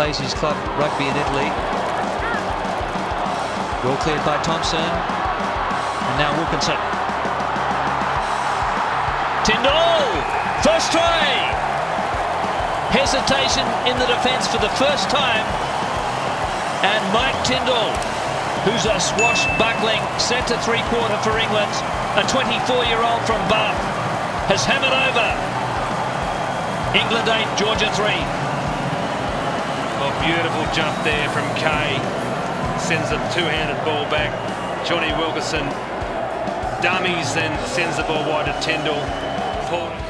plays his club rugby in Italy. Well cleared by Thompson. And now Wilkinson. Tindall! First try! Hesitation in the defence for the first time. And Mike Tindall, who's a swashbuckling centre three-quarter for England, a 24-year-old from Bath, has hammered over. England 8, Georgia 3. Well, beautiful jump there from Kay. Sends a two-handed ball back. Jonny Wilkinson dummies and sends the ball wide to Tindall.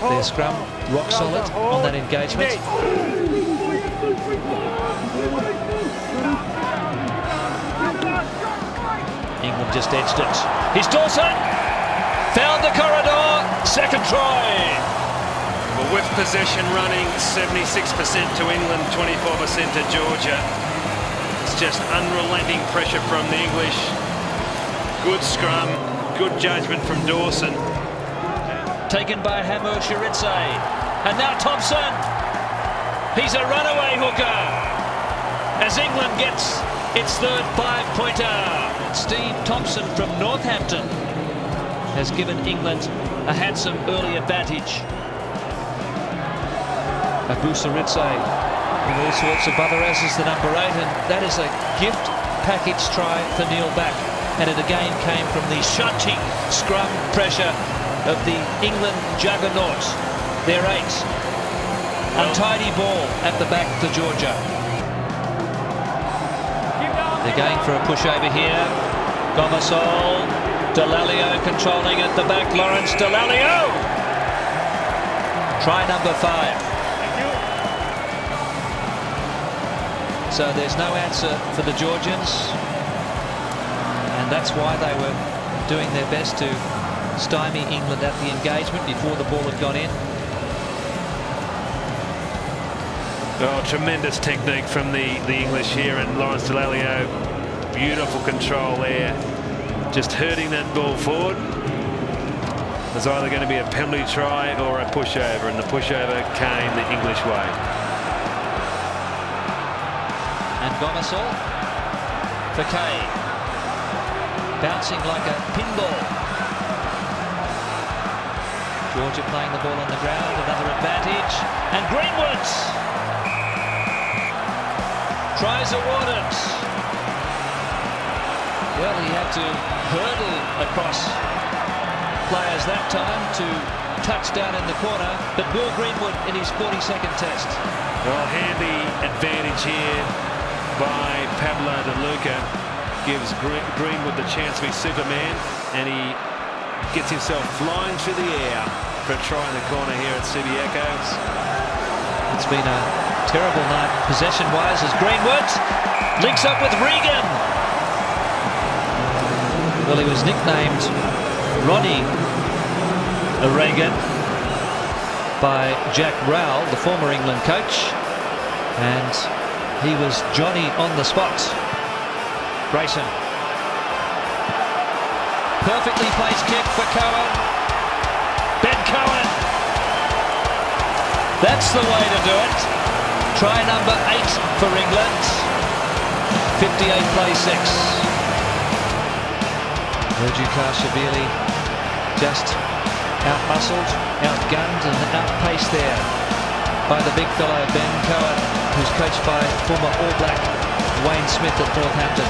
Their scrum, rock solid on that engagement. England just edged it. Here's Dawson. Found the corridor. Second try. Well, with possession running, 76% to England, 24% to Georgia. It's just unrelenting pressure from the English. Good scrum, good judgment from Dawson. Taken by Hammer Shiritse. And now Thompson. He's a runaway hooker. As England gets its third five-pointer. Steve Thompson from Northampton has given England a handsome early advantage. Abu Shiritse with all sorts of other asses, the number 8, and that is a gift package try for Neil back. And it again came from the shunting scrum pressure of the England juggernaut. They're 8. Untidy ball at the back to Georgia. They're going for a push over here. Gormarsall, Dallaglio controlling at the back. Lawrence Dallaglio. Try number 5. So there's no answer for the Georgians, and that's why they were doing their best to stymie England at the engagement before the ball had gone in. Oh, tremendous technique from the English here, and Lawrence Dallaglio, beautiful control there, just hurting that ball forward. There's either going to be a penalty try or a pushover, and the pushover came the English way. And Gormarsall for Kay, bouncing like a pinball. Georgia playing the ball on the ground, another advantage, and Greenwood tries awarded. Well, he had to hurdle across players that time to touch down in the corner, but Will Greenwood in his 42nd test. Well, handy advantage here by Pablo de Luca gives Greenwood the chance to be Superman, and he gets himself flying through the air for a try in the corner here at Subiaco. It's been a terrible night possession-wise as Greenwood links up with Regan. Well, he was nicknamed Ronnie Regan by Jack Rowell, the former England coach, and he was Jonny on the spot. Grayson. Perfectly placed kick for Cohen. Ben Cohen. That's the way to do it. Try number 8 for England. 58 play 6. Rugby just out-muscled, outgunned and outpaced there by the big fellow Ben Cohen, who's coached by former All Black Wayne Smith at Northampton.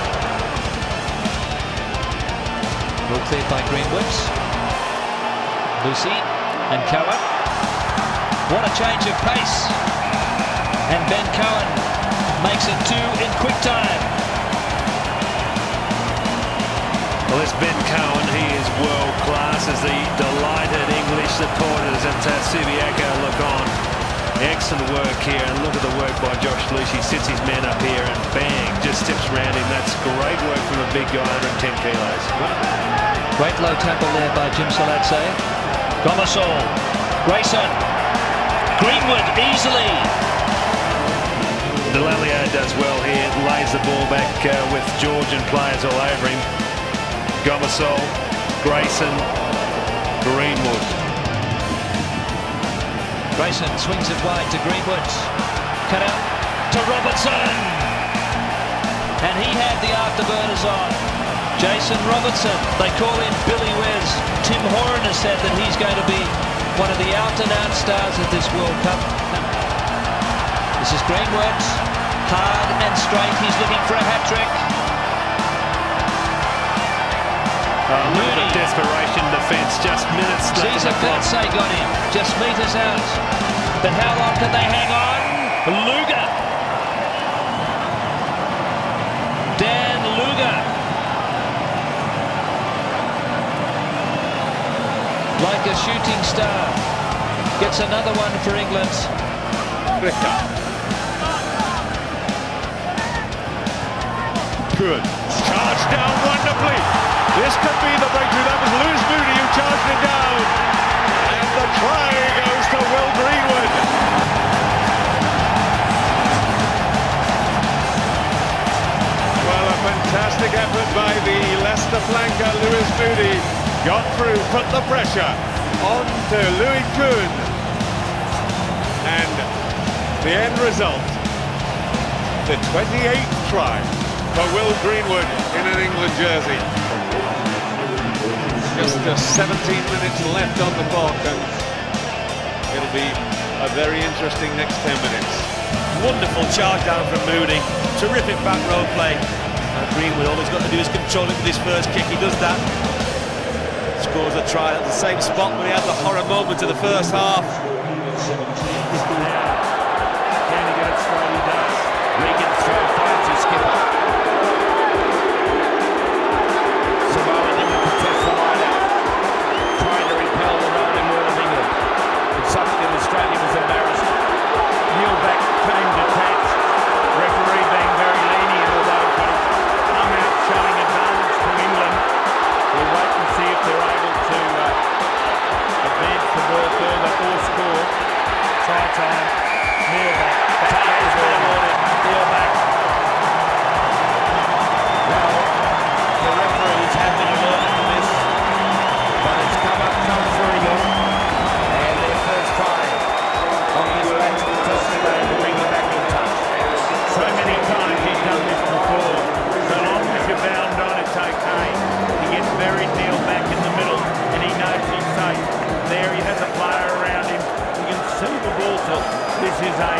Well cleared by Greenwood. Lewsey and Cohen. What a change of pace. And Ben Cohen makes it 2 in quick time. Well, this Ben Cohen, he is world class as the delighted English supporters at Subiaco look on. Excellent work here, and look at the work by Josh Lewsey. Sits his man up here and bang, just steps around him. That's great work from a big guy, 110 kilos. Great low tackle there by Jim Saladze. Gormarsall, Grayson, Greenwood easily. Dallaglio does well here, lays the ball back with Georgian players all over him. Gormarsall, Grayson, Greenwood. Grayson swings it wide to Greenwood. Cut out to Robertson. And he had the afterburners on. Jason Robertson, they call him Billy Wes. Tim Horan has said that he's going to be one of the out-and-out stars of this World Cup. This is Greenwood, hard and straight, he's looking for a hat-trick. Moody. Desperation defence, just minutes left. VRSA got him, just metres out. But how long can they hang on? Luger. Luger. Like a shooting star, gets another one for England. Good. Charged down wonderfully. This could be the breakthrough. That was Moody who charged it down. And the try goes to Will Greenwood. Well, a fantastic effort by the Leicester flanker, Moody. Got through, put the pressure on to Louis Kuhn. And the end result, the 28th try for Will Greenwood in an England jersey. Just 17 minutes left on the clock, and it'll be a very interesting next 10 minutes. Wonderful charge down from Moody, terrific back row play. And Greenwood, all he's got to do is control it with his first kick. He does that. Scores a try at the same spot where he had the horror moment of the first half. Can he get it straight? He does. Regan throw finds his skipper. Samoa didn't contest the line out, trying to repel the rolling wall of England. And suddenly Australia was embarrassed. Neil back came detached. Referee being very lenient, although come out showing advantage to England. We'll wait and see if they're able to advance the ball further or score. Try time. Neil back. That has been awarded. Neil back. Well, the referees have been alerted to this, but it's come up for England. And their first try on this match to bring them back in touch. So many times he's done this before. So long as you're bound on, it's okay. He gets buried Neil back in the middle, and he knows he's safe. There he has a player around him. You can see the ball tilt. This is a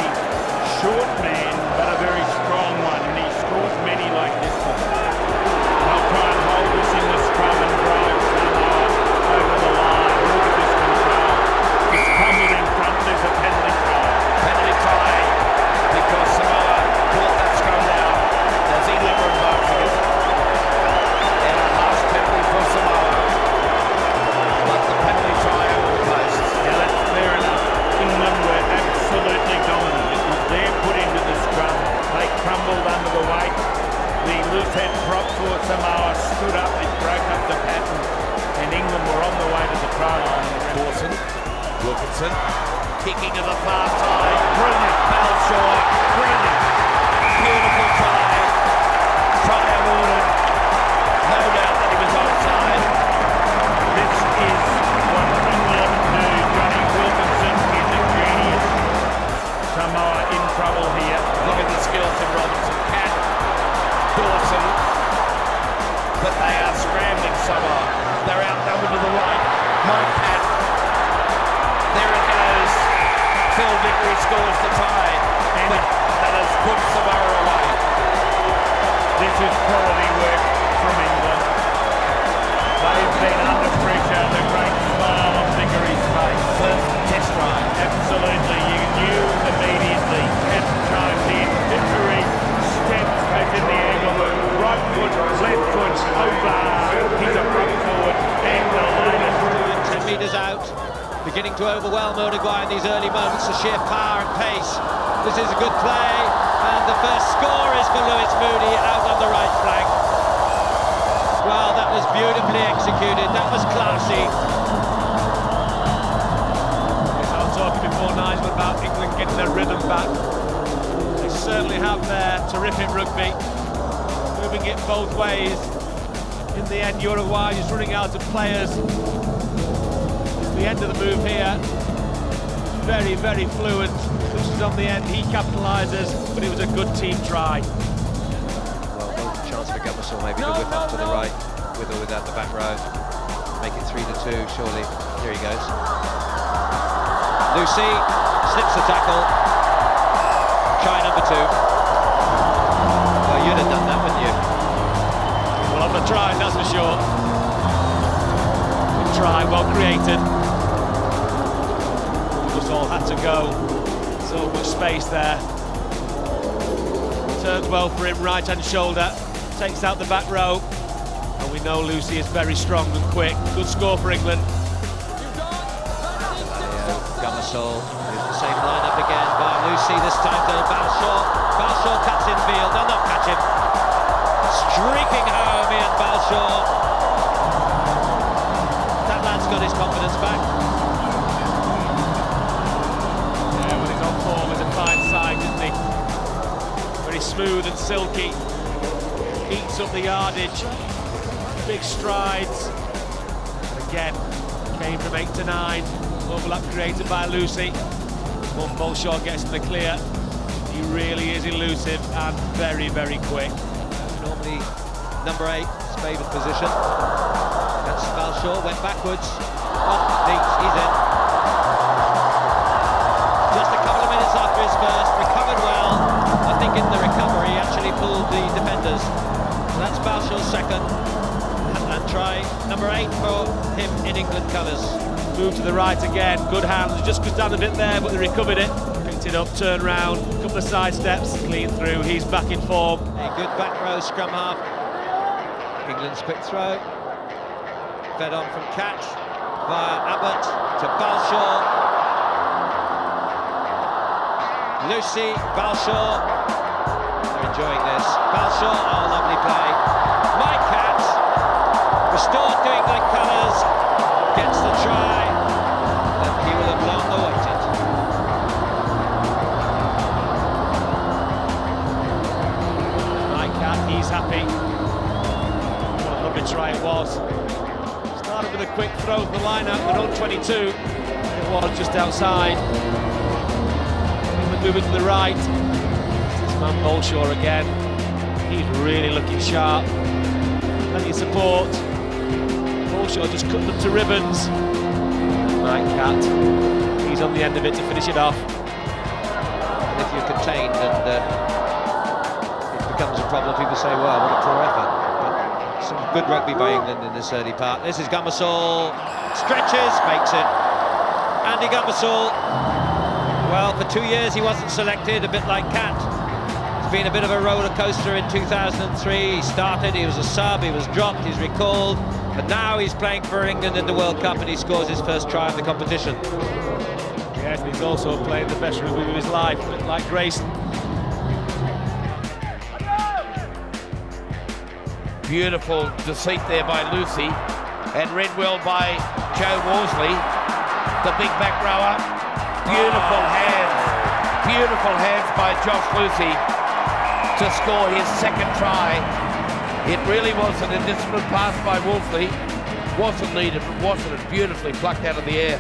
short man, but a very strong one, and he scores many like this one. They'll try and hold this in the scrum and drive somehow over the line. Look at this control. It's crumbled in front. There's a penalty try. Penalty try because Samoa brought that scrum down. There's England were boxing it. And a last penalty for Samoa. But the penalty try over the post. Yeah, that's fair enough. England were absolutely dominant. It was their put into the scrum. They crumbled under the weight. The loose head prop for Samoa stood up. It broke up the pattern. And England were on the way to the try line. Dawson, Wilkinson, kicking to the far side. Brilliant. Balshaw, brilliant. Beautiful try. Try awarded. No doubt that he was offside. This is what England do. Jonny Wilkinson is a genius. Samoa in trouble here. Look at the skills of Robertson. Catt, Dawson. But they are scrambling Samoa. They're outnumbered to the right. Catt. There it goes. Phil Vickery scores the tie. But that has put Samoa away. This is quality work from England. They've been under pressure. The great smile on Vickery's face. First test ride. Absolutely. You knew immediately. Catt chimed in. Vickery steps back in the angle. Right foot, left foot, over. He's a front forward. And the lain. 10 metres out. Beginning to overwhelm Uruguay in these early moments. The sheer power and pace. This is a good play. And the first score is for Moody out on the right flank. Well, that was beautifully executed. That was classy. I was talking before, Nigel, about England getting their rhythm back. They certainly have their terrific rugby. Moving it both ways. In the end, Uruguay is running out of players. It's the end of the move here. Very, very fluent. Pushes on the end, he capitalises, but it was a good team try. Well, no chance for Gormarsall maybe to whip up to the right, with or without the back row. Make it 3-2, surely. Here he goes. Lewsey slips the tackle. Try number 2. Well, you'd have done that, wouldn't you? Well, on the try, that's for sure. Good try, well created. All had to go. So much space there. Turns well for him, right hand shoulder. Takes out the back row. And we know Lewsey is very strong and quick. Good score for England. Gormarsall, the same lineup again by Lewsey, this time to Balshaw. Balshaw cuts in field, they'll not catch him. Streaking home, Iain Balshaw. That lad's got his confidence back. Yeah, well, he's on form as a fine side, isn't he? Very smooth and silky. Eats up the yardage. Big strides. Again, came from 8 to 9. Overlap created by Lewsey. When Balshaw gets in the clear, he really is elusive and very, very quick. Normally number 8, his favourite position. That's Balshaw, went backwards. He's in. Just a couple of minutes after his first, recovered well. I think in the recovery he actually pulled the defenders. That's Balshaw's second. And try number 8 for him in England colours. Move to the right again, good hands, just goes down a bit there, but they recovered it. Picked it up, turned round, a couple of side steps, clean through, he's back in form. A good back row scrum half. England's quick throw. Fed on from Catt via Abbott to Balshaw. Lewsey, Balshaw. They're enjoying this. Balshaw, oh, lovely play. My Catt, restored to England colours, gets the try, and he will have long awaited. My Catt, he's happy. What a lovely try it was. Started with a quick throw from the line out, but on 22. It was just outside. Moving to the right. This man Balshaw again. He's really looking sharp. Plenty of support. Balshaw just cut them to ribbons. Right, Catt. He's on the end of it to finish it off. And if you're contained and it becomes a problem, people say, well, what a poor effort. But some good rugby by England in this early part. This is Gormarsall. Stretches, makes it. Andy Gormarsall. Well, for 2 years he wasn't selected, a bit like Catt. It's been a bit of a roller coaster in 2003. He started, he was a sub, he was dropped, he's recalled, but now he's playing for England in the World Cup and he scores his first try in the competition. Yes, and he's also playing the best rugby of his life, a bit like Grayson. Beautiful deceit there by Lewsey, and read well by Joe Worsley, the big back rower. Beautiful hands by Josh Lewsey to score his second try. It really was an indisciplined pass by Wolseley. Wasn't needed, but wasn't it beautifully plucked out of the air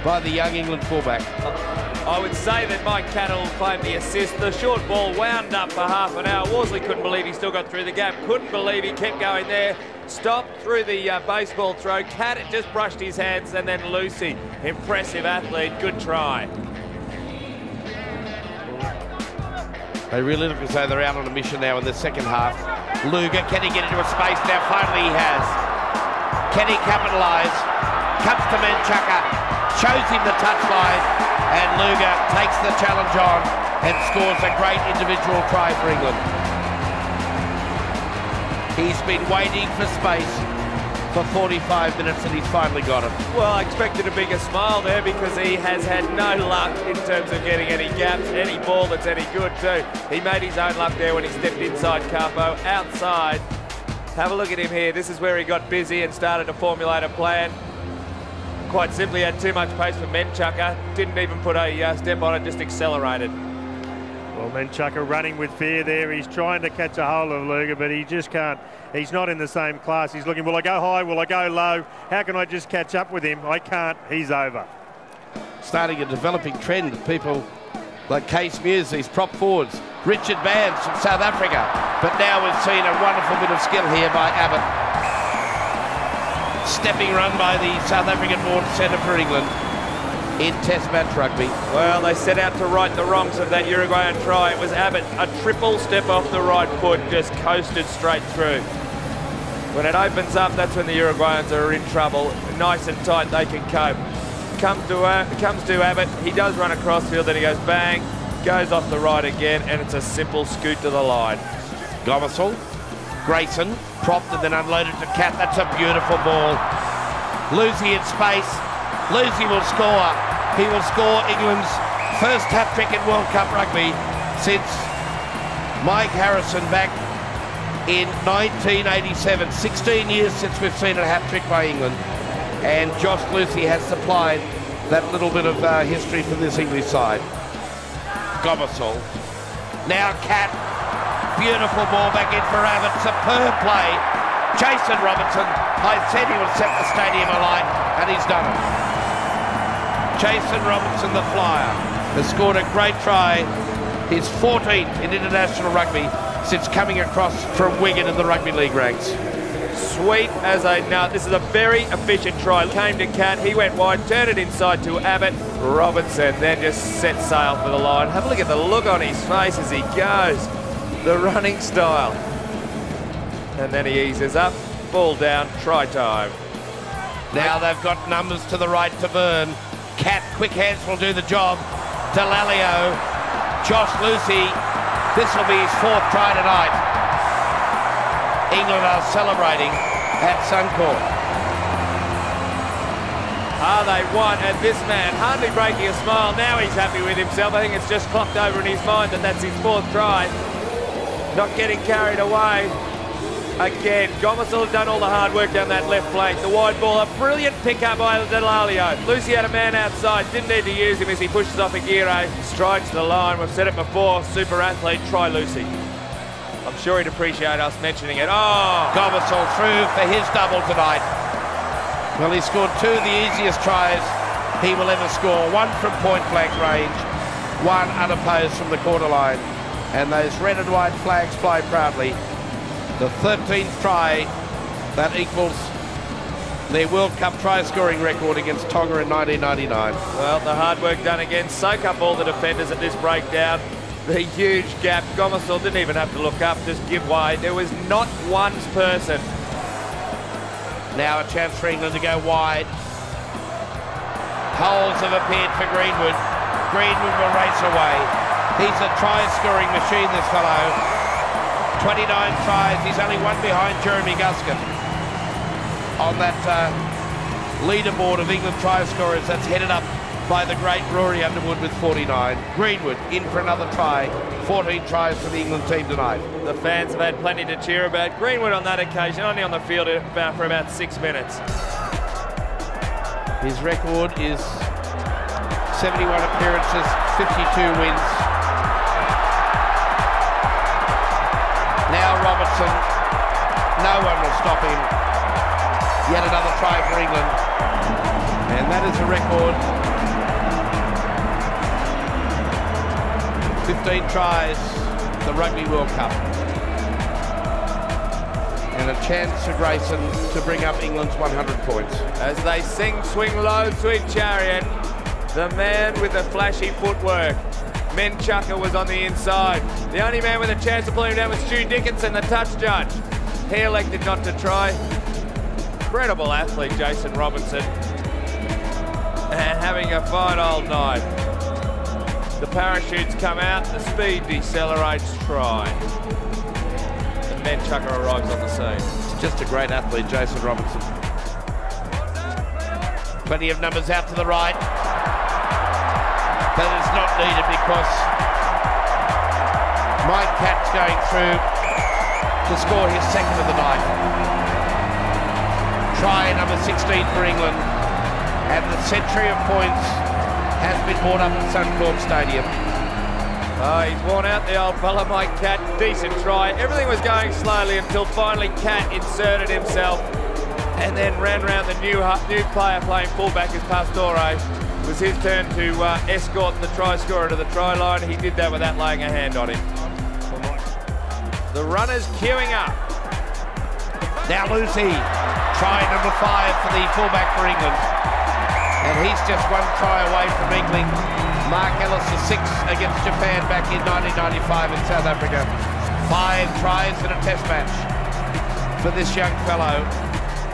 by the young England fullback. I would say that Mike Catt will claim the assist. The short ball wound up for half an hour. Worsley couldn't believe he still got through the gap. Couldn't believe he kept going there. Stopped through the baseball throw. Catt just brushed his hands, and then Lewsey, impressive athlete, good try. They really look as though they're out on a mission now in the second half. Luger, can he get into a space now? Finally he has. Can he capitalise? Cuts to Menchaca, shows him the touchline, and Luger takes the challenge on and scores a great individual try for England. He's been waiting for space for 45 minutes and he's finally got it. Well, I expected a bigger smile there because he has had no luck in terms of getting any gaps, any ball that's any good too. He made his own luck there when he stepped inside Capo, outside. Have a look at him here. This is where he got busy and started to formulate a plan. Quite simply had too much pace for Menchaca. Didn't even put a step on it, just accelerated. Well, Menchaca running with fear there. He's trying to catch a hold of Luger, but he just can't. He's not in the same class. He's looking, will I go high? Will I go low? How can I just catch up with him? I can't. He's over. Starting a developing trend of people like Case Mews, these prop forwards. Richard Bands from South Africa. But now we've seen a wonderful bit of skill here by Abbott. Stepping run by the South African-born centre for England in Test match rugby. Well, they set out to right the wrongs of that Uruguayan try. It was Abbott, a triple step off the right foot, just coasted straight through. When it opens up, that's when the Uruguayans are in trouble. Nice and tight, they can cope. Comes to Abbott, he does run across field, then he goes bang, goes off the right again, and it's a simple scoot to the line. Gormarsall, Grayson, propped and then unloaded to Catt. That's a beautiful ball. Lewsey in space. Lewsey will score. He will score England's first hat-trick in World Cup rugby since Mike Harrison back in 1987. 16 years since we've seen a hat-trick by England. And Josh Lewsey has supplied that little bit of history for this English side. Gormarsall. Now Catt. Beautiful ball back in for Abbott. Superb play. Jason Robertson. I said he would set the stadium alight, and he's done it. Jason Robertson, the flyer, has scored a great try. His 14th in international rugby since coming across from Wigan in the rugby league ranks. Sweet as a nut. This is a very efficient try. Came to Catt, he went wide, turned it inside to Abbott. Robinson then just set sail for the line. Have a look at the look on his face as he goes. The running style. And then he eases up, ball down, try time. Now they've got numbers to the right to burn. Catt, quick hands will do the job. Dallaglio, Josh Lewsey. This will be his 4th try tonight. England are celebrating at Suncorp. They won, and this man hardly breaking a smile. Now he's happy with himself. I think it's just clocked over in his mind that that's his 4th try. Not getting carried away. Again, Gormarsall has done all the hard work down that left flank. The wide ball, a brilliant pick-up by Dallaglio. Lewsey had a man outside, didn't need to use him as he pushes off Aguirre. Strides to the line, we've said it before, super athlete, try Lewsey. I'm sure he'd appreciate us mentioning it. Oh! Gormarsall through for his double tonight. Well, he scored 2 of the easiest tries he will ever score. 1 from point-blank range, 1 unopposed from the quarter line. And those red and white flags fly proudly. The 13th try that equals their World Cup try-scoring record against Tonga in 1999. Well, the hard work done again. Soak up all the defenders at this breakdown. The huge gap. Gormarsall didn't even have to look up, just give way. There was not one person. Now a chance for England to go wide. Holes have appeared for Greenwood. Greenwood will race away. He's a try-scoring machine, this fellow. 29 tries, he's only 1 behind Jeremy Guscott on that leaderboard of England try scorers that's headed up by the great Rory Underwood with 49. Greenwood in for another try. 14 tries for the England team tonight. The fans have had plenty to cheer about. Greenwood on that occasion, only on the field for about 6 minutes. His record is 71 appearances, 52 wins. Now Robertson, no one will stop him. Yet another try for England. And that is a record. 15 tries, the Rugby World Cup. And a chance for Grayson to bring up England's 100 points. As they sing Swing Low, Sweet Chariot, the man with the flashy footwork. Menchucker was on the inside. The only man with a chance to pull him down was Stu Dickinson, the touch judge. He elected not to try. Incredible athlete, Jason Robinson. And having a fine old night. The parachutes come out, the speed decelerates, try. And Menchucker arrives on the scene. It's just a great athlete, Jason Robinson. Plenty of numbers out to the right. That is not needed because Mike Catt's going through to score his 2nd of the night. Try number 16 for England, and the century of points has been brought up at Suncorp Stadium. Oh, he's worn out, the old fella, Mike Catt. Decent try. Everything was going slowly until finally Catt inserted himself and then ran around the new player playing fullback as Pastore. It was his turn to escort the try scorer to the try line. He did that without laying a hand on him. The runners queuing up. Now Lewsey, try number 5 for the fullback for England. And he's just one try away from England. Mark Ellis, the 6 against Japan back in 1995 in South Africa. 5 tries in a test match for this young fellow,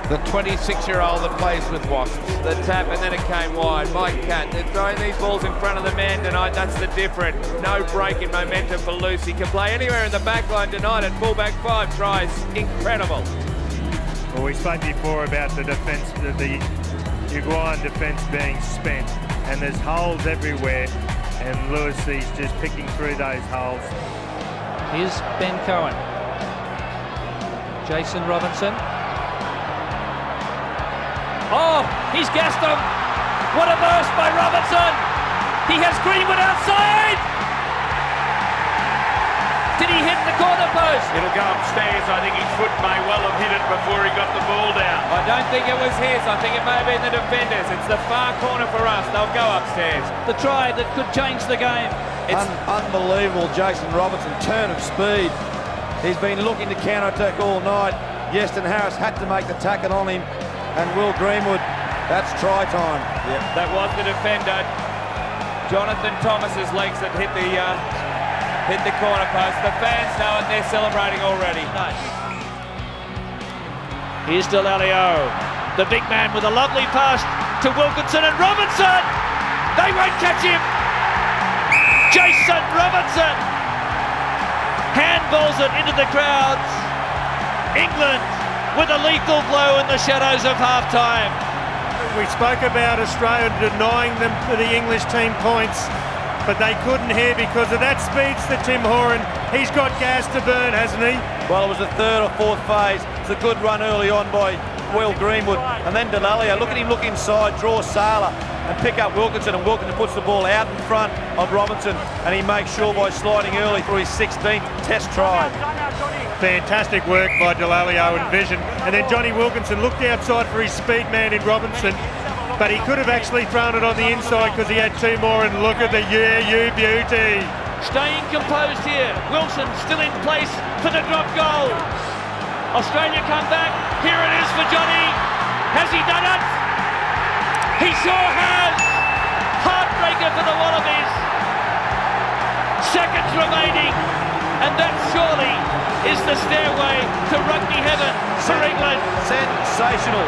the 26-year-old that plays with Wasps. The tap, and then it came wide. Mike Catt, they're throwing these balls in front of the man tonight. That's the difference. No break in momentum for Lewsey. Can play anywhere in the back line tonight at fullback. 5 tries. Incredible. Well, we spoke before about the defence, the Uruguayan defence being spent, and there's holes everywhere, and Lewsey's just picking through those holes. Here's Ben Cohen. Jason Robinson. Oh, he's gassed him. What a burst by Robinson. He has Greenwood outside. Did he hit the corner post? It'll go upstairs. I think his foot may well have hit it before he got the ball down. I don't think it was his. I think it may have been the defenders. It's the far corner for us. They'll go upstairs. The try that could change the game. It's unbelievable, Jason Robinson, turn of speed. He's been looking to counter-attack all night. Yeston Harris had to make the tackle on him. And Will Greenwood, that's try time. Yep. That was the defender. Jonathan Thomas's legs that hit the corner post. The fans know it, they're celebrating already. Nice. Here's Dallaglio, the big man with a lovely pass to Wilkinson and Robinson. They won't catch him. Jason Robinson handballs it into the crowds. England with a lethal blow in the shadows of half-time. We spoke about Australia denying them for the English team points, but they couldn't here because of that speedster Tim Horan. He's got gas to burn, hasn't he? Well, it was the 3rd or 4th phase. It's a good run early on by Will Greenwood. And then Dallaglio, look at him look inside, draw Sailor and pick up Wilkinson, and Wilkinson puts the ball out in front of Robinson, and he makes sure by sliding early for his 16th test try. Fantastic work by Dallaglio and vision. And then Jonny Wilkinson looked outside for his speed man in Robinson, but he could have actually thrown it on the inside because he had 2 more, and look at the you beauty. Staying composed here. Wilson still in place for the drop goal. Australia come back. Here it is for Jonny. Has he done it? He sure has. Heartbreaker for the Wallabies. Seconds remaining, and that surely is the stairway to rugby heaven for England. Sensational.